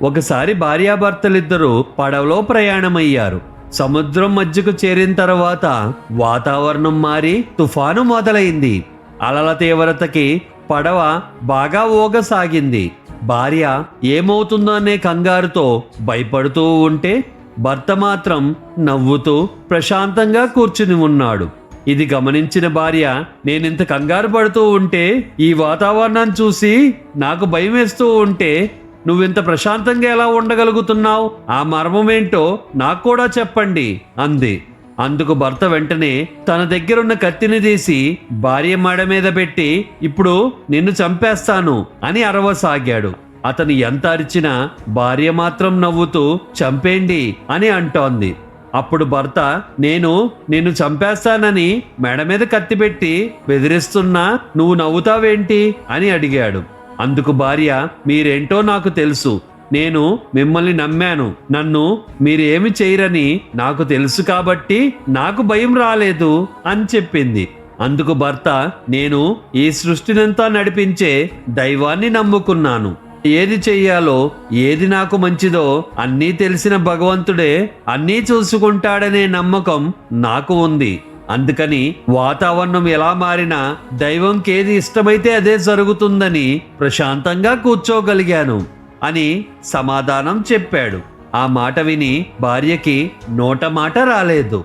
ఒకసారి భార్యాభర్తలిద్దరూ పడవలో ప్రయాణమయ్యారు. సముద్రం మధ్యకు చేరిన తర్వాత వాతావరణం మారి తుఫాను మొదలైంది. అలల తీవ్రతకి పడవ బాగా ఊగసాగింది. భార్య ఏమవుతుందో అనే కంగారుతో భయపడుతూ ఉంటే భర్త మాత్రం నవ్వుతూ ప్రశాంతంగా కూర్చుని ఉన్నాడు. ఇది గమనించిన భార్య, నేనింత కంగారు పడుతూ ఉంటే, ఈ వాతావరణాన్ని చూసి నాకు భయం వేస్తూ ఉంటే నువ్వింత ప్రశాంతంగా ఎలా ఉండగలుగుతున్నావు? ఆ మర్మమేంటో నాకు కూడా చెప్పండి అంది. అందుకు భర్త వెంటనే తన దగ్గరున్న కత్తిని తీసి భార్య మెడ మీద పెట్టి, ఇప్పుడు నిన్ను చంపేస్తాను అని అరవసాగాడు. అతను ఎంత అరిచినా భార్య మాత్రం నవ్వుతూ చంపేండి అని అంటోంది. అప్పుడు భర్త, నిన్ను చంపేస్తానని మెడ మీద కత్తి పెట్టి బెదిరిస్తున్నా నువ్వు నవ్వుతావేంటి అని అడిగాడు. అందుకు భార్య, మీరేంటో నాకు తెలుసు. నేను మిమ్మల్ని నమ్మాను. నన్ను మీరు ఏమి చేయరని నాకు తెలుసు కాబట్టి నాకు భయం రాలేదు అని చెప్పింది. అందుకు భర్త, నేను ఈ సృష్టినంతా నడిపించే దైవాన్ని నమ్ముకున్నాను. ఏది చెయ్యాలో, ఏది నాకు మంచిదో అన్నీ తెలిసిన భగవంతుడే అన్నీ చూసుకుంటాడనే నమ్మకం నాకు ఉంది. అందుకని వాతావరణం ఎలా మారినా దైవంకేది ఇష్టమైతే అదే జరుగుతుందని ప్రశాంతంగా కూర్చోగలిగాను అని సమాధానం చెప్పాడు. ఆ మాట విని భార్యకి నోట మాట రాలేదు.